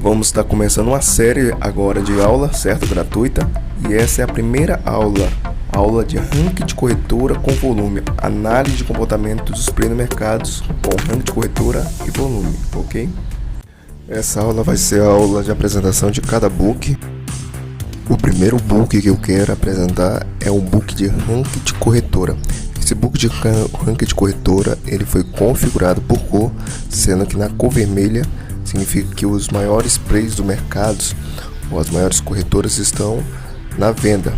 Vamos estar começando uma série agora de aula, certo? Gratuita. E essa é a primeira aula de ranking de corretora com volume, análise de comportamento dos preços no mercados com ranking de corretora e volume, ok? Essa aula vai ser a aula de apresentação de cada book. O primeiro book que eu quero apresentar é um book de ranking de corretora. Esse book de ranking de corretora ele foi configurado por cor, sendo que na cor vermelha significa que os maiores preços do mercado ou as maiores corretoras estão na venda,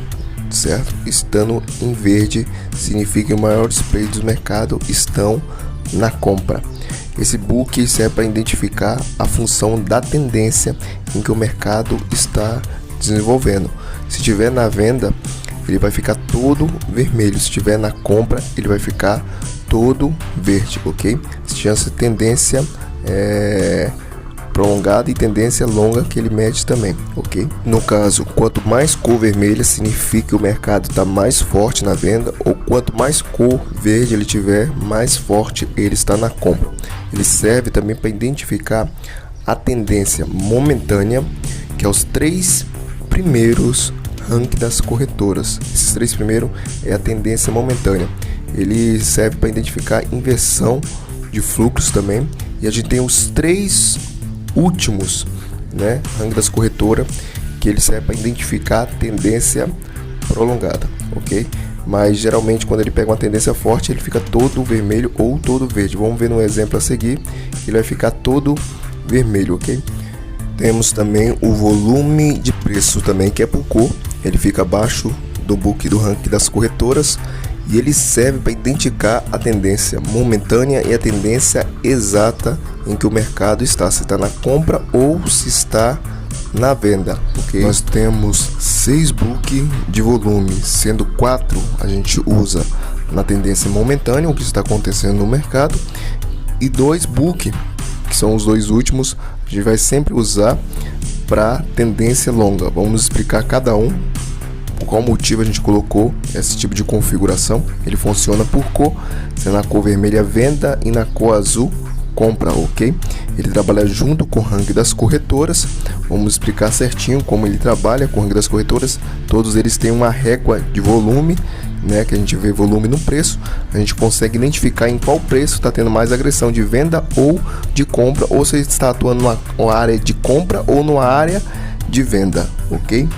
certo? Estando em verde significa que os maiores preços do mercado estão na compra. Esse book serve para identificar a função da tendência em que o mercado está desenvolvendo. Se estiver na venda, ele vai ficar todo vermelho. Se estiver na compra, ele vai ficar todo verde, ok? Chance de tendência prolongada e tendência longa que ele mede também, ok? No caso, quanto mais cor vermelha significa que o mercado está mais forte na venda, ou quanto mais cor verde ele tiver, mais forte ele está na compra. Ele serve também para identificar a tendência momentânea, que é os três primeiros ranking das corretoras. Esses três primeiros é a tendência momentânea. Ele serve para identificar inversão de fluxos também. E a gente tem os três últimos, né, ranking das corretoras, que ele serve para identificar a tendência prolongada, ok? Mas geralmente quando ele pega uma tendência forte, ele fica todo vermelho ou todo verde. Vamos ver no exemplo a seguir, ele vai ficar todo vermelho, ok? Temos também o volume de preço também, que é por cor. Ele fica abaixo do book do ranking das corretoras e ele serve para identificar a tendência momentânea e a tendência exata em que o mercado está, se está na compra ou se está na venda, ok? Nós temos 6 book de volume, sendo 4 a gente usa na tendência momentânea, o que está acontecendo no mercado, e 2 book, que são os dois últimos, a gente vai sempre usar para tendência longa. Vamos explicar cada um, por qual motivo a gente colocou esse tipo de configuração. Ele funciona por cor, sendo na cor vermelha venda e na cor azul compra, ok? Ele trabalha junto com o ranking das corretoras. Vamos explicar certinho como ele trabalha com o ranking das corretoras. Todos eles têm uma régua de volume, né, que a gente vê volume no preço. A gente consegue identificar em qual preço está tendo mais agressão de venda ou de compra, ou se está atuando numa área de compra ou numa área de venda, ok?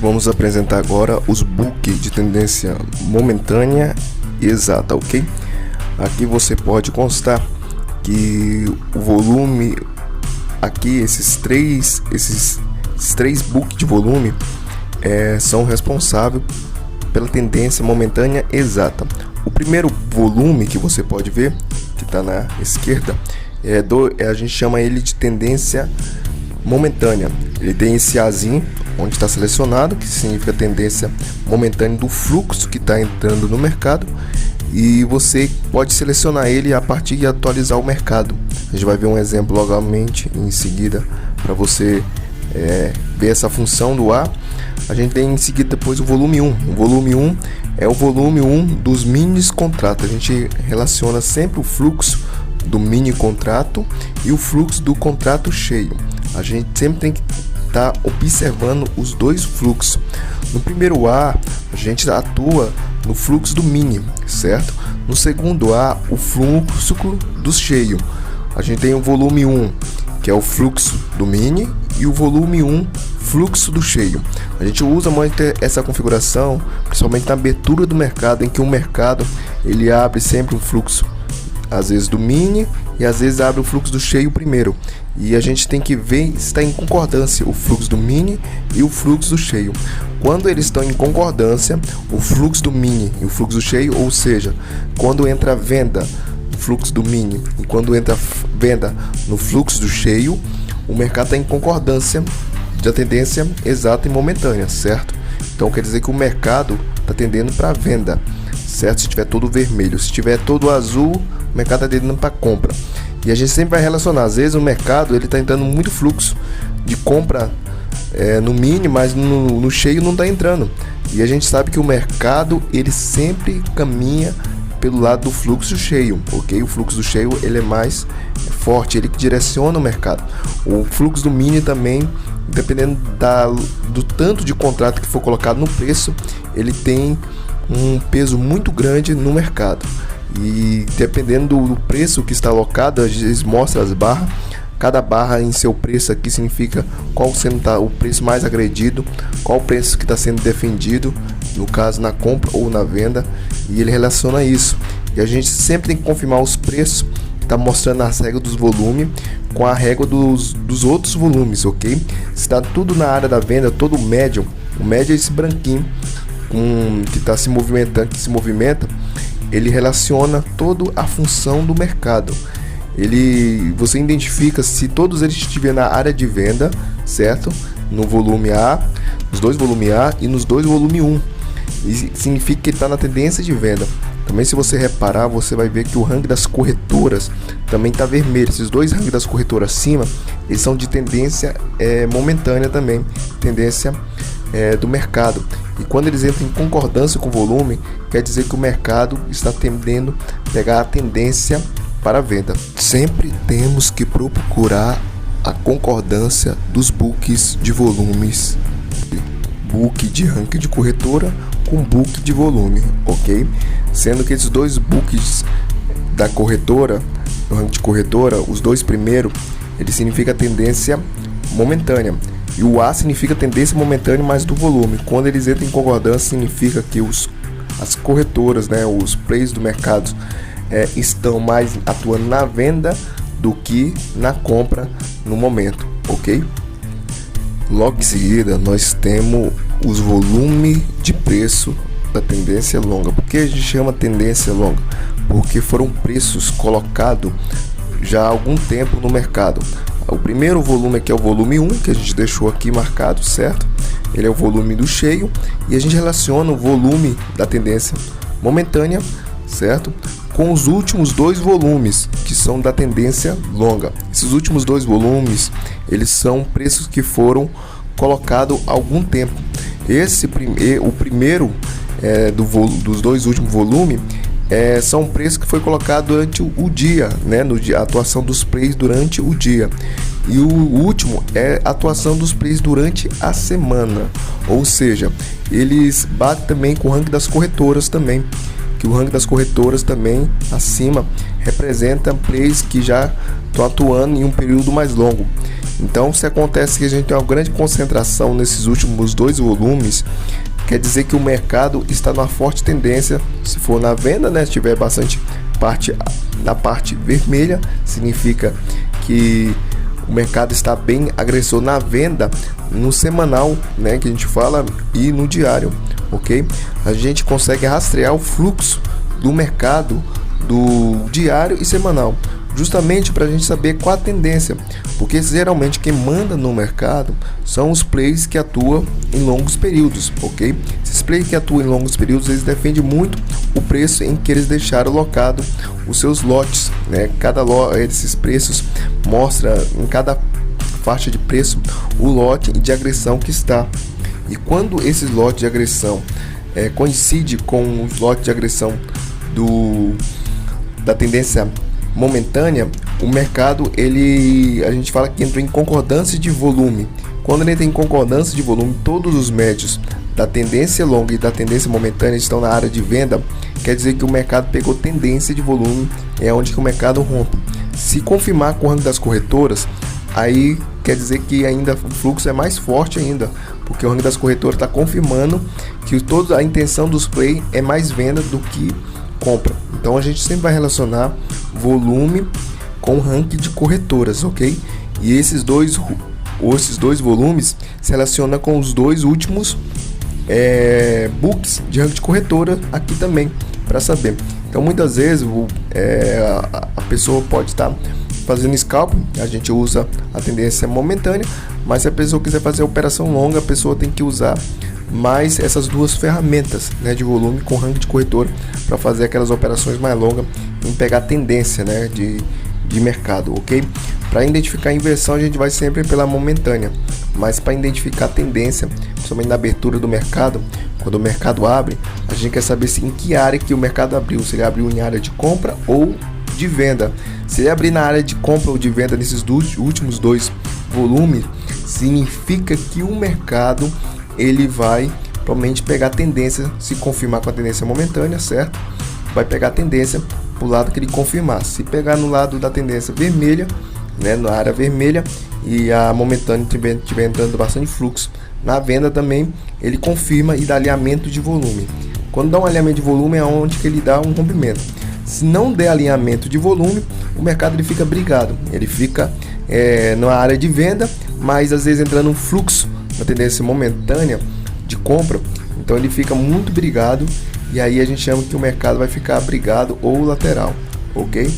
Vamos apresentar agora os book de tendência momentânea e exata, ok? Aqui você pode constar que o volume aqui, esses três book de volume são responsáveis pela tendência momentânea exata. O primeiro volume que você pode ver, que está na esquerda, a gente chama ele de tendência momentânea. Ele tem esse Azinho onde está selecionado, que significa tendência momentânea do fluxo que está entrando no mercado, e você pode selecionar ele a partir de atualizar o mercado. A gente vai ver um exemplo logicamente em seguida para você ver essa função do A. A gente tem em seguida depois o volume 1. O volume 1 é o volume 1 dos mini contratos. A gente relaciona sempre o fluxo do mini contrato e o fluxo do contrato cheio. A gente sempre tem que estar observando os dois fluxos. No primeiro A, a gente atua no fluxo do mini, certo? No segundo A, o fluxo do cheio. A gente tem o volume 1, que é o fluxo do mini, e o volume 1, fluxo do cheio. A gente usa muito essa configuração, principalmente na abertura do mercado, em que o mercado ele abre sempre um fluxo, às vezes do mini, e às vezes abre o fluxo do cheio primeiro. E a gente tem que ver se está em concordância o fluxo do mini e o fluxo do cheio. Quando eles estão em concordância, o fluxo do mini e o fluxo do cheio, ou seja, quando entra venda no fluxo do mini e quando entra venda no fluxo do cheio, o mercado está em concordância da tendência exata e momentânea, certo? Então quer dizer que o mercado está tendendo para venda, certo? Se tiver todo vermelho, se tiver todo azul, o mercado está tendendo para compra. E a gente sempre vai relacionar, às vezes o mercado ele está entrando muito fluxo de compra no mini, mas no cheio não está entrando. E a gente sabe que o mercado ele sempre caminha pelo lado do fluxo cheio, ok? O fluxo cheio ele é mais forte, ele que direciona o mercado. O fluxo do mini também, dependendo do tanto de contrato que for colocado no preço, ele tem um peso muito grande no mercado. E dependendo do preço que está alocado, às vezes mostra as barras. Cada barra em seu preço aqui significa qual sendo o preço mais agredido, qual o preço que está sendo defendido, no caso na compra ou na venda, e ele relaciona isso. E a gente sempre tem que confirmar os preços que está mostrando as regras dos volumes com a régua dos outros volumes, ok? Se está tudo na área da venda, todo o médio é esse branquinho que está se movimentando, que se movimenta, ele relaciona toda a função do mercado. Você identifica se todos eles estiverem na área de venda, certo? No volume A, nos dois volume A e nos dois volume 1. E significa que ele está na tendência de venda. Também, se você reparar, você vai ver que o ranking das corretoras também está vermelho. Esses dois rangos das corretoras acima, eles são de tendência momentânea também, tendência do mercado. E quando eles entram em concordância com o volume, quer dizer que o mercado está tendendo a pegar a tendência para a venda. Sempre temos que procurar a concordância dos books de volumes, book de ranking de corretora com book de volume, ok? Sendo que esses dois books da corretora, do ranking de corretora, os dois primeiros, ele significa tendência momentânea, e o A significa tendência momentânea mais do volume. Quando eles entram em concordância, significa que as corretoras, né, os players do mercado estão mais atuando na venda do que na compra no momento, ok? Logo em seguida nós temos os volumes de preço da tendência longa. Por que a gente chama tendência longa? Porque foram preços colocados já há algum tempo no mercado. O primeiro volume aqui é o volume 1, que a gente deixou aqui marcado, certo? Ele é o volume do cheio, e a gente relaciona o volume da tendência momentânea, certo, com os últimos dois volumes que são da tendência longa. Esses últimos dois volumes, eles são preços que foram colocados há algum tempo. O primeiro dos dois últimos volumes são preços que foi colocado durante o dia, né, a atuação dos players durante o dia. E o último é a atuação dos players durante a semana. Ou seja, eles batem também com o ranking das corretoras também, que o ranking das corretoras também acima representa players que já estão atuando em um período mais longo. Então, se acontece que a gente tem uma grande concentração nesses últimos dois volumes, quer dizer que o mercado está numa forte tendência. Se for na venda, né, se tiver bastante na parte vermelha, significa que o mercado está bem agressor na venda no semanal, né, que a gente fala, e no diário, ok? A gente consegue rastrear o fluxo do mercado do diário e semanal, justamente para a gente saber qual a tendência, porque geralmente quem manda no mercado são os players que atuam em longos períodos, ok? Esses players que atuam em longos períodos, eles defendem muito o preço em que eles deixaram alocado os seus lotes, né? Esses preços mostra em cada faixa de preço o lote de agressão que está. E quando esses lotes de agressão coincide com os lotes de agressão da tendência momentânea, o mercado a gente fala que entra em concordância de volume. Quando ele entra em concordância de volume, todos os médios da tendência longa e da tendência momentânea estão na área de venda, quer dizer que o mercado pegou tendência de volume, é onde que o mercado rompe. Se confirmar com o ranking das corretoras, aí quer dizer que ainda o fluxo é mais forte ainda, porque o ranking das corretoras está confirmando que toda a intenção dos play é mais venda do que compra. Então a gente sempre vai relacionar volume com ranking de corretoras, ok? E esses dois volumes se relacionam com os dois últimos books de ranking de corretora aqui também, para saber. Então muitas vezes a pessoa pode estar fazendo scalp, a gente usa a tendência momentânea, mas se a pessoa quiser fazer operação longa, a pessoa tem que usar mais essas duas ferramentas, né, de volume com ranking de corretora, para fazer aquelas operações mais longas em pegar tendência, né, de mercado, ok? Para identificar a inversão, a gente vai sempre pela momentânea, mas para identificar a tendência, principalmente na abertura do mercado, Quando o mercado abre, a gente quer saber em que área que o mercado abriu, se ele abriu em área de compra ou de venda. Se ele abrir na área de compra ou de venda nesses últimos dois volumes, significa que o mercado ele vai provavelmente pegar a tendência, se confirmar com a tendência momentânea, certo? Vai pegar a tendência para o lado que ele confirmar. Se pegar no lado da tendência vermelha, né, na área vermelha, e a momentânea estiver entrando bastante fluxo na venda também, ele confirma e dá alinhamento de volume. Quando dá um alinhamento de volume é onde que ele dá um rompimento. Se não der alinhamento de volume, o mercado ele fica brigado, ele fica na área de venda, mas às vezes entrando um fluxo na tendência momentânea de compra, então ele fica muito brigado, e aí a gente chama que o mercado vai ficar brigado ou lateral, ok?